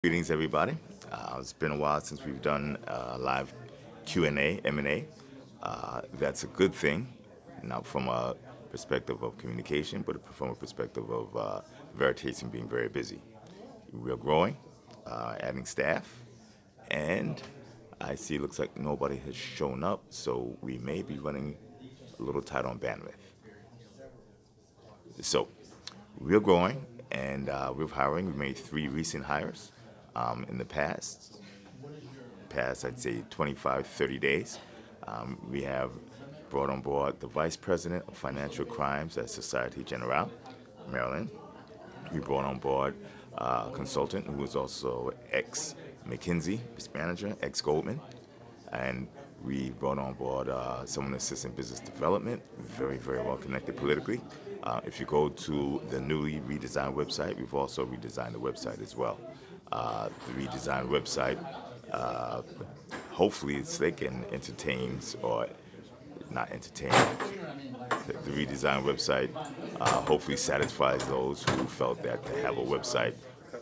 Greetings, everybody. It's been a while since we've done live Q&A, M&A. That's a good thing, not from a perspective of communication, but from a perspective of Veritaseum being very busy. We're growing, adding staff, and I see it looks like nobody has shown up, so we may be running a little tight on bandwidth. So we're growing and we're hiring. We made 3 recent hires in the past, I'd say 25, 30 days. We have brought on board the Vice President of Financial Crimes at Societe Generale, Maryland. We brought on board a consultant who was also ex-McKinsey, risk manager, ex-Goldman. And we brought on board someone assisting business development, very, very well connected politically. If you go to the newly redesigned website, we've also redesigned the website as well. The redesigned website, hopefully it's slick and entertains, or not entertain. The redesigned website hopefully satisfies those who felt that to have a website,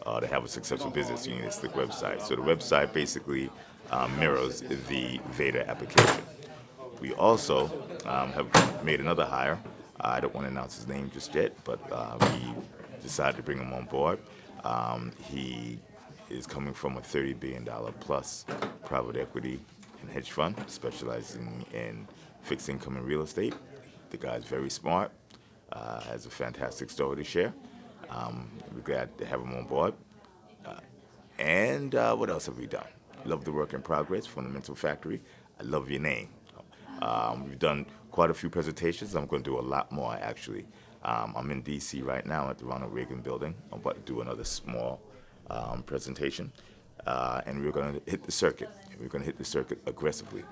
to have a successful business, you need a slick website. So the website basically mirrors the Veda application. We also have made another hire. I don't want to announce his name just yet, but we decided to bring him on board. He is coming from a $30 billion plus private equity and hedge fund, specializing in fixed income and real estate. The guy's very smart, has a fantastic story to share. We're glad to have him on board. And what else have we done? Love the work in progress, Fundamental Factory. I love your name. We've done quite a few presentations. I'm going to do a lot more, actually. I'm in D.C. right now at the Ronald Reagan building. I'm about to do another small presentation. And we're going to hit the circuit. We're going to hit the circuit aggressively.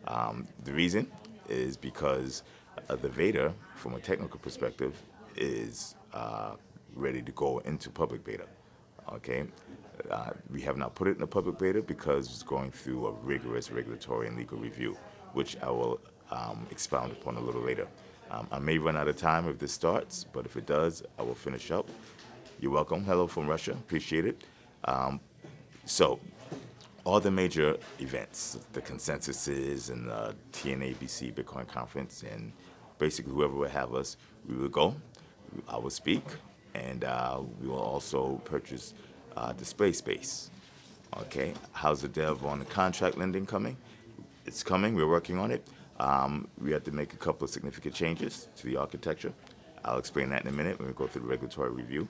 The reason is because the VEADIR, from a technical perspective, is ready to go into public beta. Okay? We have not put it in the public beta because it's going through a rigorous regulatory and legal review, which I will expound upon a little later. I may run out of time if this starts, but if it does, I will finish up. You're welcome. Hello from Russia. Appreciate it. So, all the major events, the consensuses and the TNABC Bitcoin conference, and basically whoever will have us, we will go. I will speak, and we will also purchase display space. Okay, how's the dev on the contract lending coming? It's coming. We're working on it. We have to make a couple of significant changes to the architecture. I'll explain that in a minute when we go through the regulatory review.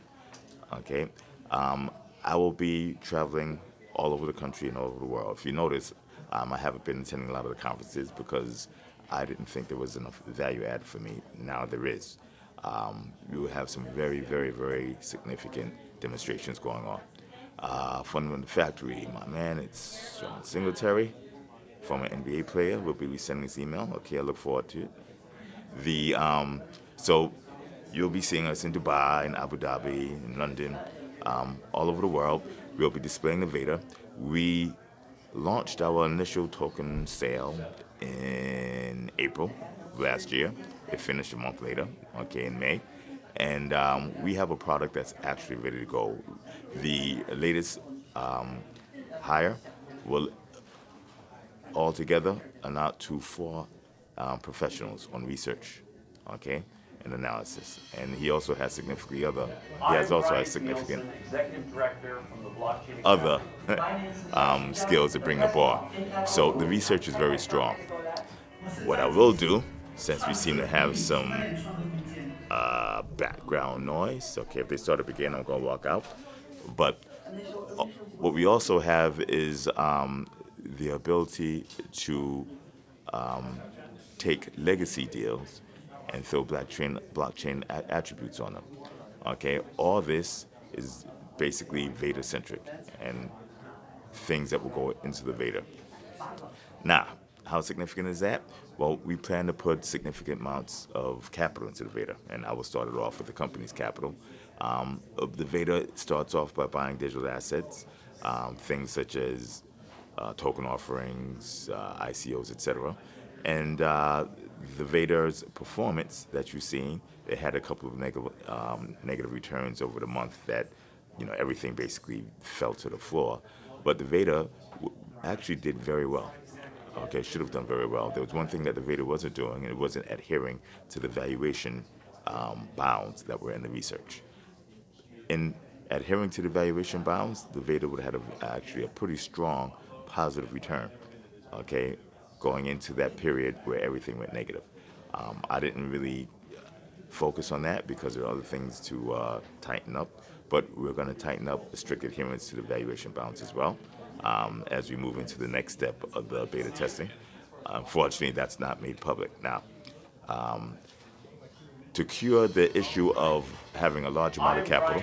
Okay, I will be traveling all over the country and all over the world. If you notice, I haven't been attending a lot of the conferences because I didn't think there was enough value add for me. Now there is. We will have some very, very, very significant demonstrations going on. Fundamental Factory, my man, it's John Singletary, former NBA player, will be sending this email. Okay, I look forward to it. So you'll be seeing us in Dubai, in Abu Dhabi, in London, all over the world. We'll be displaying the Veda. We launched our initial token sale in April last year. It finished a month later, okay, in May. And we have a product that's actually ready to go. The latest hire will altogether amount to 4 professionals on research, okay, and analysis. And he also has significantly other, other skills to bring the bar. So the research is very strong. What I will do, since we seem to have some background noise, okay, if they start up again, I'm going to walk out. But what we also have is the ability to take legacy deals and throw blockchain attributes on them. Okay, all this is basically Veda-centric and things that will go into the Veda. Now, how significant is that? Well, we plan to put significant amounts of capital into the Veda, and I will start it off with the company's capital. The Veda starts off by buying digital assets, things such as token offerings, ICOs, etc. And the VEDIR's performance that you've seen, they had a couple of negative returns over the month that everything basically fell to the floor. But the Veda actually did very well. Okay, should have done very well. There was one thing that the Veda wasn't doing, and it wasn't adhering to the valuation bounds that were in the research. In adhering to the valuation bounds, the Veda would have had actually a pretty strong positive return, okay, going into that period where everything went negative. I didn't really focus on that because there are other things to tighten up, but we're going to tighten up the strict adherence to the valuation bounds as well as we move into the next step of the beta testing. Unfortunately, that's not made public. Now, to cure the issue of having a large amount of capital,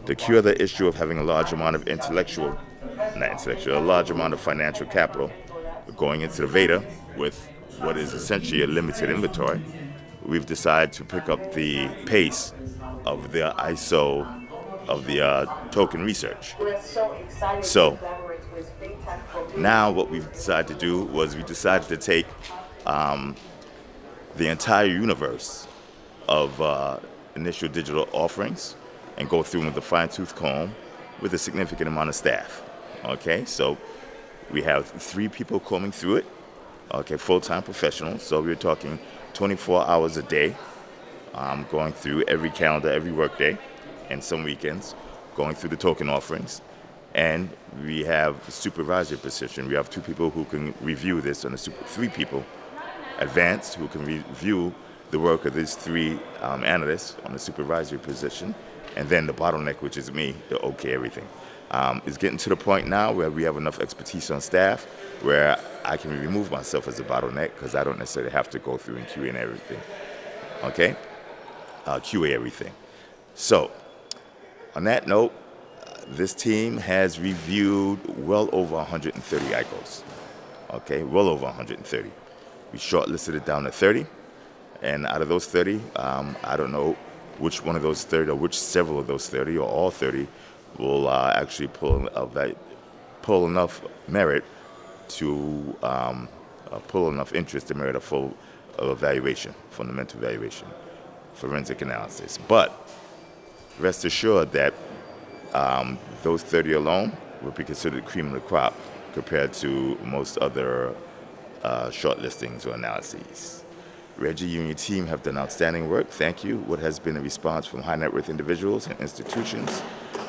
to cure the issue of having a large amount of a large amount of financial capital going into the Veda with what is essentially a limited inventory, we've decided to pick up the pace of the ISO of the token research. So now what we've decided to do was we decided to take the entire universe of initial digital offerings and go through them with a fine-tooth comb with a significant amount of staff. Okay, so we have 3 people combing through it, okay, full-time professionals. So we're talking 24 hours a day, going through every calendar, every workday, and some weekends, going through the token offerings. And we have a supervisory position. We have 2 people who can review this, and 3 people advanced who can review the work of these 3 analysts on the supervisory position. And then the bottleneck, which is me, to okay everything. It's getting to the point now where we have enough expertise on staff where I can remove myself as a bottleneck because I don't necessarily have to go through and QA everything. Okay? QA everything. So, on that note, this team has reviewed well over 130 ICOs. Okay? Well over 130. We shortlisted it down to 30. And out of those 30, I don't know which one of those 30 or which several of those 30 or all 30 will actually pull enough merit to pull enough interest to merit a full evaluation, fundamental evaluation, forensic analysis. But rest assured that those 30 alone will be considered cream of the crop compared to most other shortlistings or analyses. Reggie, you and your team have done outstanding work. Thank you. What has been a response from high net worth individuals and institutions?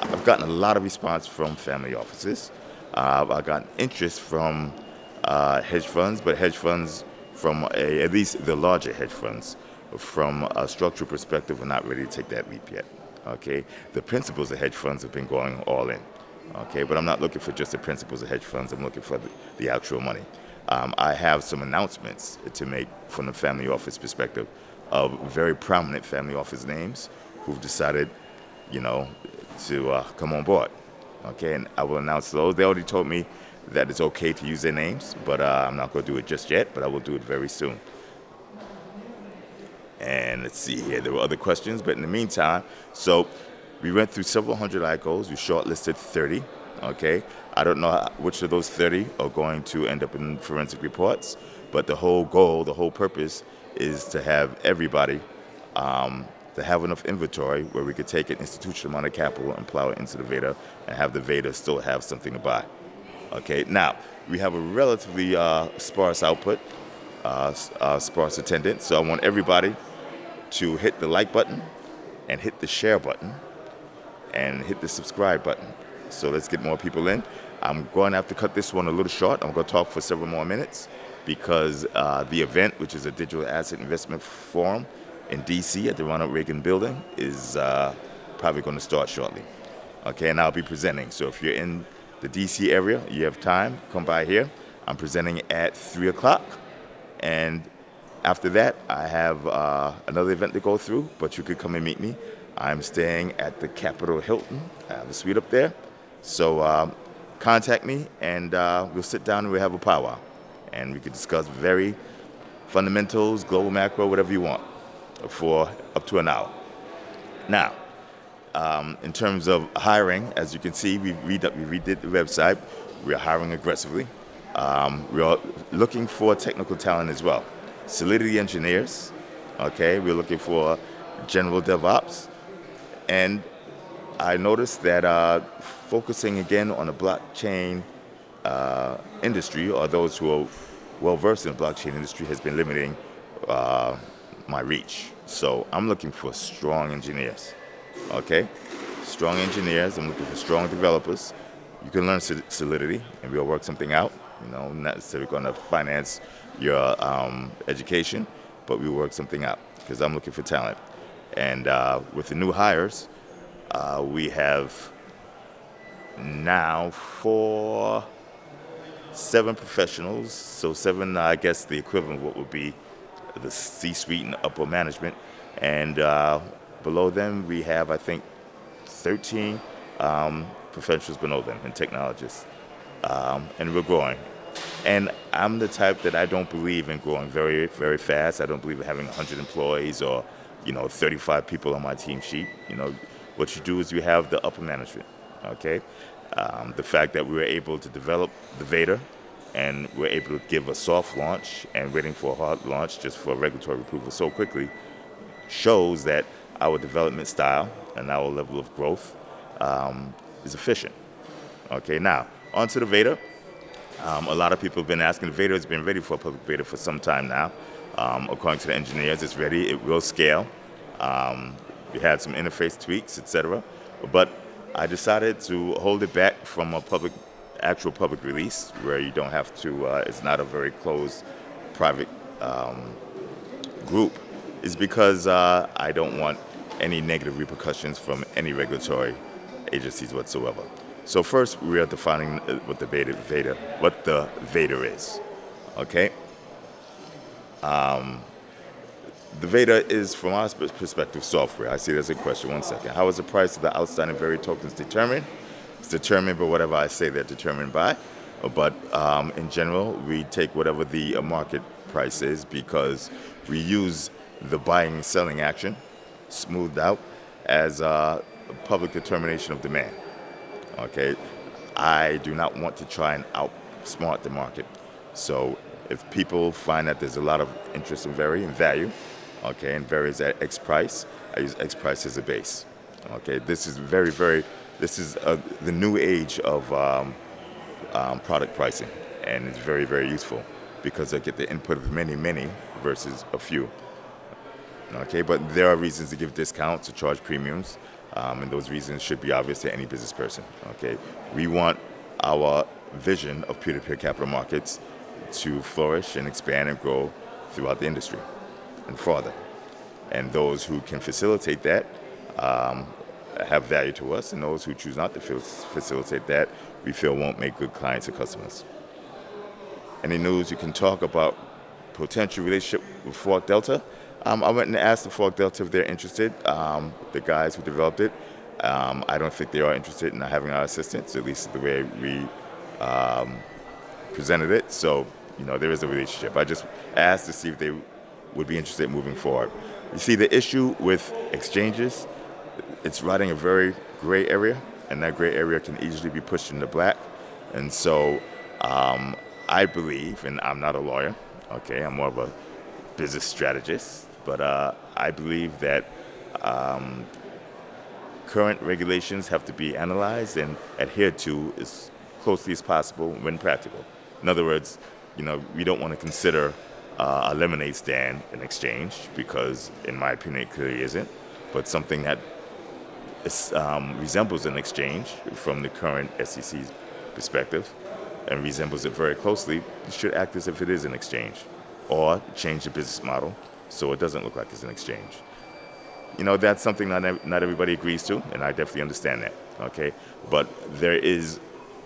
I've gotten a lot of response from family offices. I've gotten interest from hedge funds, but hedge funds from at least the larger hedge funds, from a structural perspective, are not ready to take that leap yet. Okay, the principals of hedge funds have been going all in. Okay, but I'm not looking for just the principals of hedge funds. I'm looking for the actual money. I have some announcements to make from the family office perspective of very prominent family office names who've decided, to come on board. Okay, and I will announce those. They already told me that it's okay to use their names, but I'm not going to do it just yet, but I will do it very soon. And let's see here, there were other questions, but in the meantime, so we went through several hundred ICOs. We shortlisted 30. Okay, I don't know which of those 30 are going to end up in forensic reports, but the whole goal, the whole purpose is to have everybody to have enough inventory where we could take an institutional amount of capital and plow it into the Veda and have the Veda still have something to buy. Okay, now we have a relatively sparse output, sparse attendance, so I want everybody to hit the like button and hit the share button and hit the subscribe button. So let's get more people in. I'm going to have to cut this one a little short. I'm going to talk for several more minutes because the event, which is a digital asset investment forum in DC at the Ronald Reagan building, is probably going to start shortly. Okay, and I'll be presenting. So if you're in the DC area, you have time, come by here. I'm presenting at 3 o'clock. And after that, I have another event to go through, but you could come and meet me. I'm staying at the Capitol Hilton. I have a suite up there. So contact me, and we'll sit down and we'll have a powwow. And we could discuss very fundamentals, global macro, whatever you want, for up to an hour. Now, in terms of hiring, as you can see, we redid the website. We're hiring aggressively. We're looking for technical talent as well. Solidity engineers, okay? We're looking for general DevOps. And I noticed that focusing again on the blockchain industry, or those who are well versed in the blockchain industry, has been limiting my reach. So I'm looking for strong engineers. Okay, strong engineers. I'm looking for strong developers. You can learn Solidity, and we'll work something out. You know, not necessarily going to finance your education, but we'll work something out because I'm looking for talent. And with the new hires, we have now 7 professionals. So 7, I guess, the equivalent of what would be the C-suite and upper management. And below them, we have, I think, 13 professionals below them and technologists. And we're growing. And I'm the type that I don't believe in growing very, very fast. I don't believe in having 100 employees or, 35 people on my team sheet. What you do is you have the upper management, okay? The fact that we were able to develop the VEADIR and we're able to give a soft launch and waiting for a hard launch just for regulatory approval so quickly shows that our development style and our level of growth is efficient. Okay, now, onto the Veda. A lot of people have been asking. The Veda has been ready for a public beta for some time now. According to the engineers, it's ready. It will scale. We had some interface tweaks, etc. But I decided to hold it back from a actual public release where you don't have to, it's not a very closed private group, is because I don't want any negative repercussions from any regulatory agencies whatsoever. So first, we are defining what the VEADIR is. Okay. The Veda is, from our perspective, software. I see there's a question. One second. How is the price of the outstanding Verita tokens determined? It's determined by whatever I say they're determined by. But in general, we take whatever the market price is because we use the buying and selling action smoothed out as a public determination of demand. Okay, I do not want to try and outsmart the market. So if people find that there's a lot of interest in Veri and value, okay, and Veri is at X price, I use X price as a base. Okay, this is this is the new age of product pricing, and it's very, very useful because I get the input of many versus a few. Okay, but there are reasons to give discounts, to charge premiums, and those reasons should be obvious to any business person. Okay, we want our vision of peer-to-peer capital markets to flourish and expand and grow throughout the industry and farther. And those who can facilitate that have value to us, and those who choose not to facilitate that, we feel won't make good clients or customers. Any news you can talk about potential relationship with Fork Delta? I went and asked the Fork Delta if they're interested, the guys who developed it. I don't think they are interested in having our assistance, at least the way we presented it. So, there is a relationship. I just asked to see if they would be interested in moving forward. You see, the issue with exchanges, it's riding a very gray area, and that gray area can easily be pushed into black. And so I believe, and I'm not a lawyer, okay, I'm more of a business strategist, but I believe that current regulations have to be analyzed and adhered to as closely as possible when practical. In other words, we don't want to consider a lemonade stand an exchange because, in my opinion, it clearly isn't, but something that resembles an exchange from the current SEC's perspective and resembles it very closely, it should act as if it is an exchange or change the business model so it doesn't look like it's an exchange. That's something not everybody agrees to, and I definitely understand that, okay? But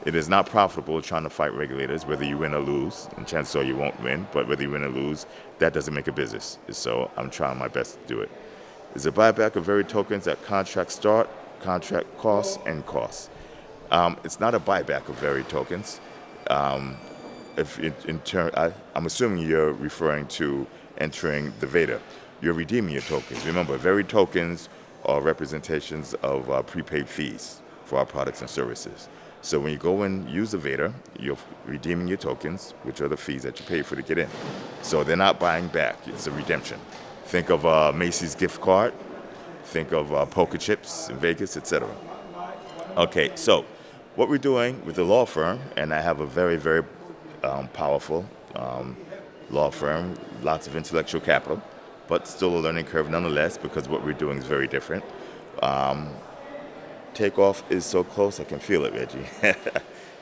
it is not profitable trying to fight regulators, whether you win or lose, and chances are you won't win, but whether you win or lose, that doesn't make a business. So I'm trying my best to do it. Is a buyback of Veri tokens at contract start, contract costs, and costs? It's not a buyback of Veri tokens. I'm assuming you're referring to entering the Veda. You're redeeming your tokens. Remember, Veri tokens are representations of prepaid fees for our products and services. So when you go and use the Veda, you're redeeming your tokens, which are the fees that you pay for to get in. So they're not buying back. It's a redemption. Think of Macy's gift card. Think of poker chips in Vegas, etc. Okay, so what we're doing with the law firm, and I have a very, very powerful law firm, lots of intellectual capital, but still a learning curve nonetheless, because what we're doing is very different. Takeoff is so close, I can feel it, Reggie.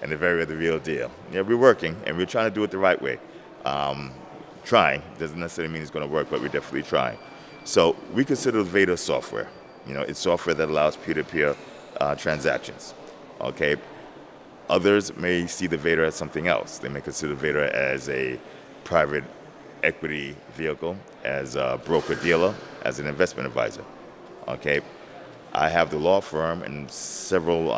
And the real deal. Yeah, we're working, and we're trying to do it the right way. Trying doesn't necessarily mean it's going to work, but we're definitely trying. So we consider VEDIR software. You know, it's software that allows peer-to-peer transactions. Okay. Others may see the VEDIR as something else. They may consider VEDIR as a private equity vehicle, as a broker-dealer, as an investment advisor. Okay. I have the law firm, and several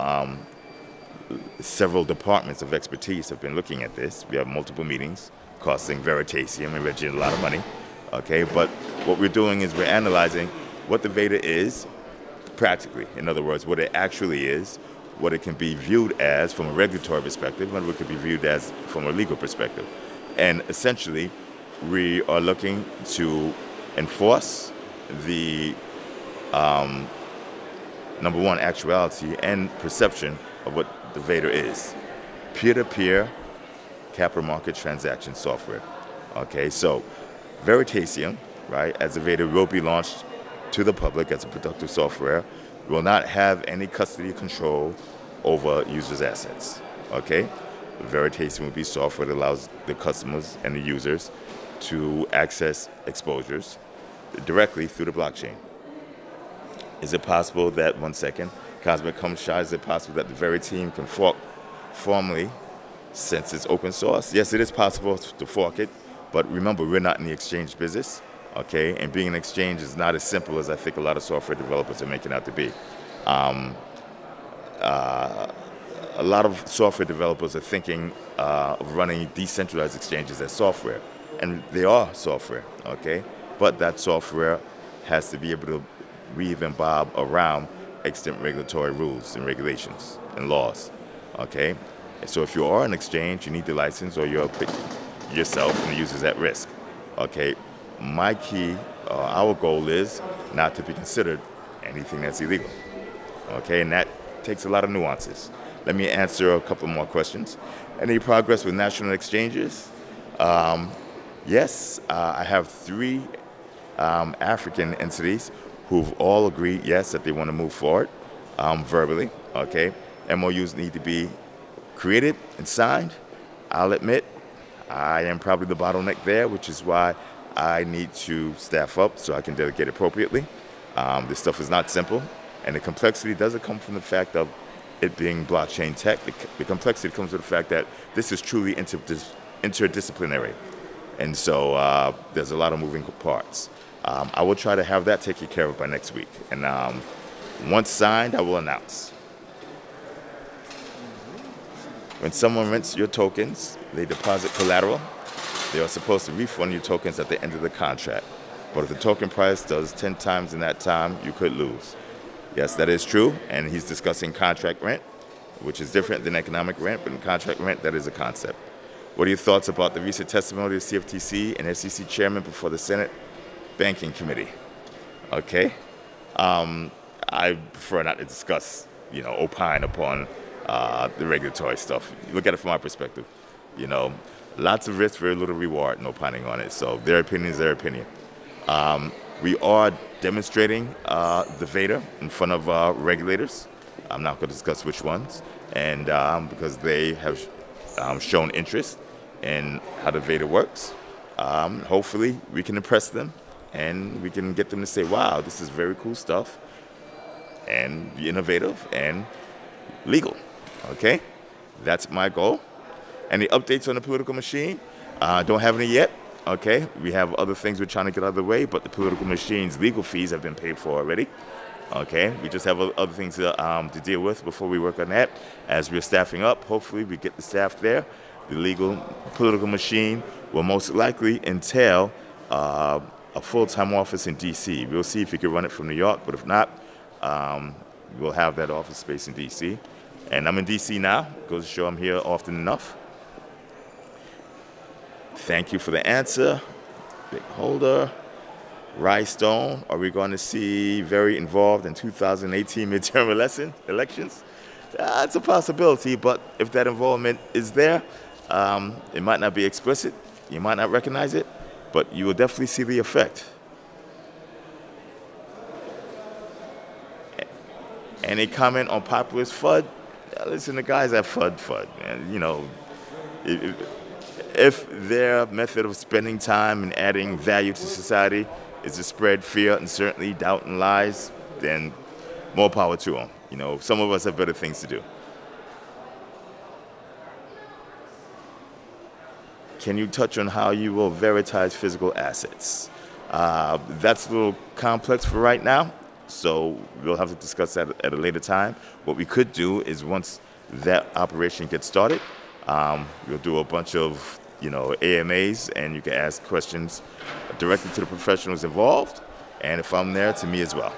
departments of expertise have been looking at this. We have multiple meetings costing Veritaseum and Reggie a lot of money. Okay, but what we're doing is we're analyzing what the VEDA is practically. In other words, what it actually is, what it can be viewed as from a regulatory perspective, and what it can be viewed as from a legal perspective. And essentially, we are looking to enforce the number one, actuality and perception of what the VEDA is. Peer-to-peer capital market transaction software. Okay, so Veritaseum, right, as a VEDA will be launched to the public as a productive software, will not have any custody control over users' assets. Okay, Veritaseum will be software that allows the customers and the users to access exposures directly through the blockchain. Is it possible that, one second, Cosmic comes shy, is it possible that the very team can fork formally since it's open source? Yes, it is possible to fork it, but remember, we're not in the exchange business, okay? And being an exchange is not as simple as I think a lot of software developers are making out to be. A lot of software developers are thinking of running decentralized exchanges as software, and they are software, okay? But that software has to be able to weave and bob around extant regulatory rules and regulations and laws, okay? And so if you are an exchange, you need the license, or you're yourself and the user's at risk, okay? My key, our goal is not to be considered anything that's illegal, okay? And that takes a lot of nuances. Let me answer a couple more questions. Any progress with national exchanges? Yes, I have 3 African entities who've all agreed, yes, that they want to move forward verbally, okay? MOUs need to be created and signed. I'll admit, I am probably the bottleneck there, which is why I need to staff up so I can delegate appropriately. This stuff is not simple, and the complexity doesn't come from the fact of it being blockchain tech. The complexity comes with the fact that this is truly interdisciplinary, and so there's a lot of moving parts. I will try to have that taken care of by next week, and once signed, I will announce. When someone rents your tokens, they deposit collateral. They are supposed to refund your tokens at the end of the contract. But if the token price does 10 times in that time, you could lose. Yes, that is true, and he's discussing contract rent, which is different than economic rent, but in contract rent, that is a concept. What are your thoughts about the recent testimony of the CFTC and SEC chairman before the Senate Banking Committee? Okay. I prefer not to discuss, opine upon the regulatory stuff. Look at it from my perspective. Lots of risk, very little reward, no opining on it. So their opinion is their opinion. We are demonstrating the VEDA in front of regulators. I'm not going to discuss which ones, and because they have shown interest in how the VEDA works. Hopefully, we can impress them, and we can get them to say, wow, this is very cool stuff, and be innovative and legal. Okay? That's my goal. Any updates on the political machine? Don't have any yet. Okay? We have other things we're trying to get out of the way, but the political machine's legal fees have been paid for already. Okay? We just have other things to deal with before we work on that. As we're staffing up, hopefully we get the staff there. The legal political machine will most likely entail a full-time office in D.C. We'll see if we can run it from New York, but if not, we'll have that office space in D.C. And I'm in D.C. now. Goes to show I'm here often enough. Thank you for the answer. Big holder. Rhinestone. Are we going to see very involved in 2018 midterm elections? It's a possibility, but if that involvement is there, it might not be explicit, you might not recognize it, but you will definitely see the effect. Any comment on populist FUD? Listen, the guys at FUD, man, you know, if their method of spending time and adding value to society is to spread fear, uncertainty, doubt, and lies, then more power to them. You know, some of us have better things to do. Can you touch on how you will veritize physical assets? That's a little complex for right now, so we'll have to discuss that at a later time. What we could do is once that operation gets started, we'll do a bunch of, you know, AMAs, and you can ask questions directly to the professionals involved, and if I'm there, to me as well.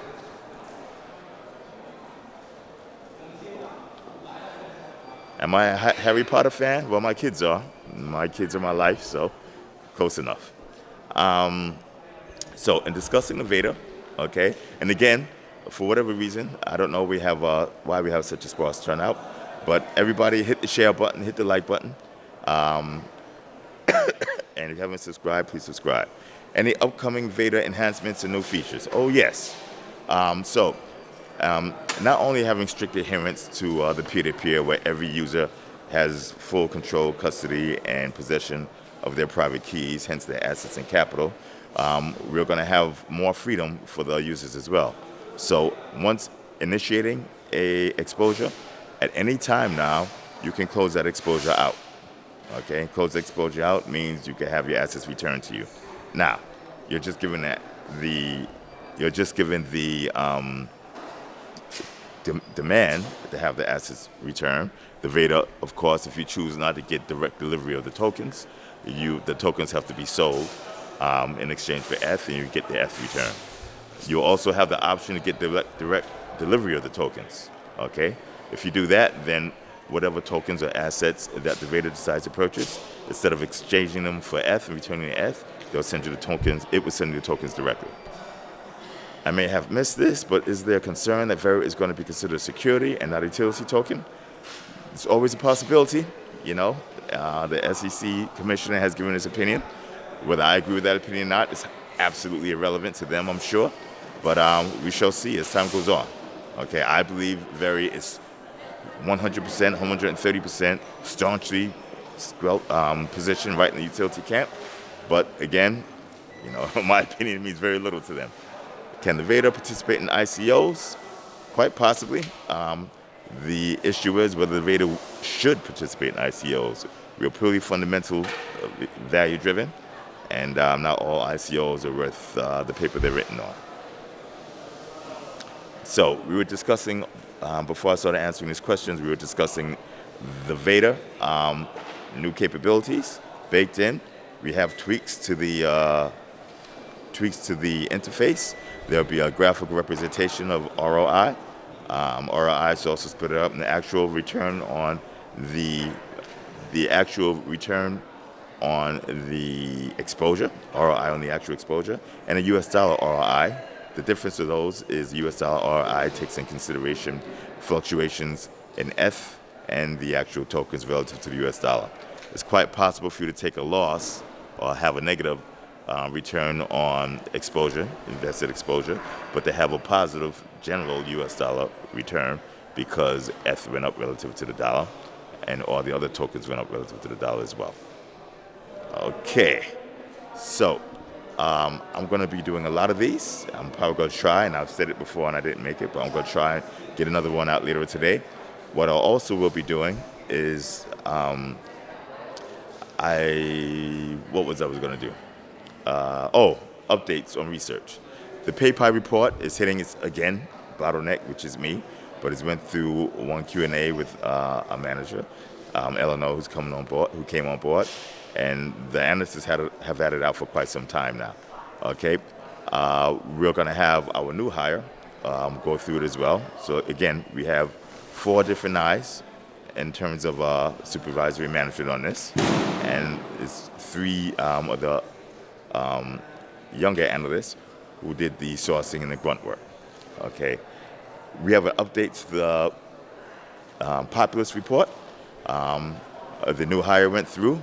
Am I a Harry Potter fan? Well, my kids are. My kids are my life, so close enough. So in discussing the Veda, okay, and again, for whatever reason, I don't know why we have such a sparse turnout, but everybody hit the share button, hit the like button. And if you haven't subscribed, please subscribe. Any upcoming Veda enhancements and new features? Oh, yes. Not only having strict adherence to the peer-to-peer, where every user has full control, custody, and possession of their private keys, hence their assets and capital, we're going to have more freedom for the users as well. So once initiating a exposure, at any time now, you can close that exposure out. Okay, close the exposure out means you can have your assets returned to you. Now, you're just given the demand to have the assets returned. The Veda, of course, if you choose not to get direct delivery of the tokens, the tokens have to be sold in exchange for ETH, and you get the ETH return. You'll also have the option to get direct delivery of the tokens. Okay, if you do that, then whatever tokens or assets that the Veda decides to purchase, instead of exchanging them for ETH and returning the ETH, they'll send you the tokens. It will send you the tokens directly. I may have missed this, but is there a concern that Veda is going to be considered a security and not a utility token? It's always a possibility. You know, the SEC commissioner has given his opinion. Whether I agree with that opinion or not is absolutely irrelevant to them, I'm sure. But we shall see as time goes on. Okay, I believe Veda is 100%, 130% staunchly positioned right in the utility camp. But again, you know, my opinion means very little to them. Can the Veda participate in ICOs? Quite possibly. The issue is whether the Veda should participate in ICOs. We're purely fundamental, value-driven, and not all ICOs are worth the paper they're written on. So we were discussing, before I started answering these questions, we were discussing the Veda, new capabilities baked in. We have tweaks to the interface. There'll be a graphical representation of ROI. ROI is also split up in the actual return on the actual return on the exposure, ROI on the actual exposure, and a US dollar ROI. The difference of those is the US dollar ROI takes in consideration fluctuations in ETH and the actual tokens relative to the US dollar. It's quite possible for you to take a loss or have a negative return on exposure, invested exposure, but to have a positive general US dollar return because ETH went up relative to the dollar and all the other tokens went up relative to the dollar as well. Okay, so I'm going to be doing a lot of these. I'm probably going to try, and I've said it before and I didn't make it, but I'm going to try and get another one out later today. What I also will be doing is, what was I going to do? Updates on research. The PayPal report is hitting its, again, bottleneck, which is me, but it's went through one Q&A with a manager, Eleanor, who came on board, and the analysts have had it out for quite some time now. Okay, we're going to have our new hire go through it as well. So again, we have 4 different eyes in terms of supervisory management on this, and it's 3 of the younger analysts who did the sourcing and the grunt work. Okay, we have an update to populist report. The new hire went through.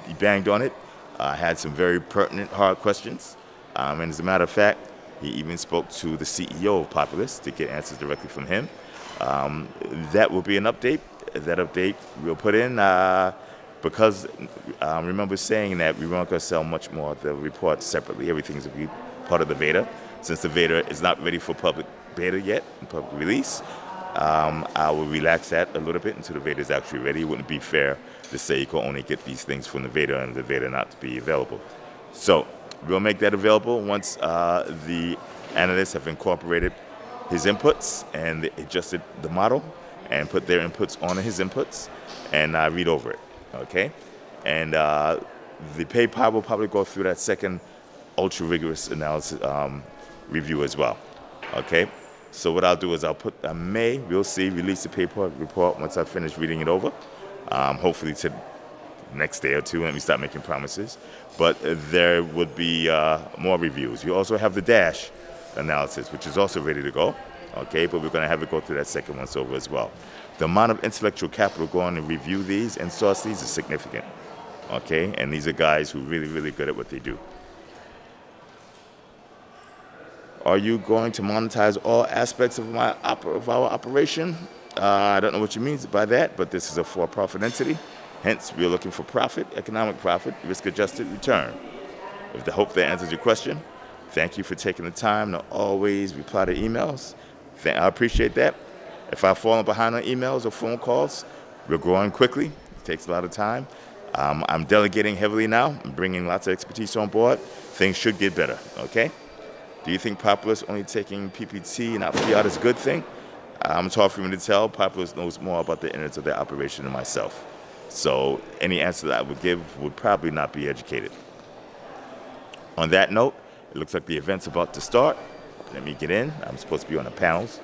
He banged on it. Had some very pertinent, hard questions. And as a matter of fact, he even spoke to the CEO of Populous to get answers directly from him. That will be an update. That update we'll put in because remember saying that we weren't going to sell much more of the report separately. Everything's going to be part of the Veda. Since the Veda is not ready for public beta yet, public release, I will relax that a little bit until the Veda is actually ready. It wouldn't be fair to say you can only get these things from the Veda and the Veda not to be available. So we'll make that available once the analysts have incorporated his inputs and adjusted the model and put their inputs on his inputs and read over it, okay? And the PayPal will probably go through that second ultra rigorous analysis review as well, okay? So what I'll do is we'll see, release the paper report once I finish reading it over. Hopefully to next day or two, let me start making promises. But there would be more reviews. You also have the Dash analysis, which is also ready to go, okay? But we're gonna have it go through that second once over as well. The amount of intellectual capital going to review these and source these is significant, okay? And these are guys who are really, really good at what they do. Are you going to monetize all aspects of our operation? I don't know what you mean by that, but this is a for-profit entity. Hence, we're looking for profit, economic profit, risk-adjusted return. With the hope that answers your question, thank you for taking the time to always reply to emails. I appreciate that. If I've fallen behind on emails or phone calls, we're growing quickly. It takes a lot of time. I'm delegating heavily now. I'm bringing lots of expertise on board. Things should get better, okay? Do you think Populous only taking PPT and not fiat is a good thing? It's hard for me to tell. Populous knows more about the innards of their operation than myself. So any answer that I would give would probably not be educated. On that note, it looks like the event's about to start. Let me get in. I'm supposed to be on the panels.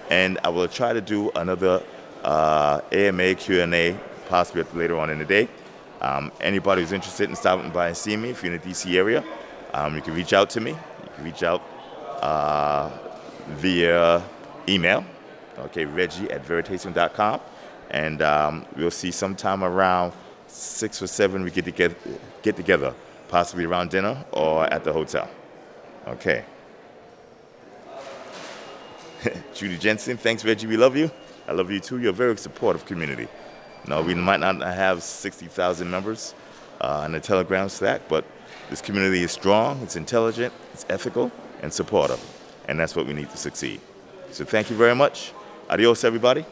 And I will try to do another AMA Q&A possibly later on in the day. Anybody who's interested in stopping by and seeing me, if you're in the DC area, you can reach out to me. You can reach out via email, okay, Reggie@Veritaseum.com. And we'll see sometime around 6 or 7 we get together, possibly around dinner or at the hotel. Okay. Judy Jensen, thanks Reggie, we love you. I love you too. You're a very supportive community. No, we might not have 60,000 members in the Telegram Slack, but this community is strong, it's intelligent, it's ethical, and supportive. And that's what we need to succeed. So thank you very much. Adios, everybody.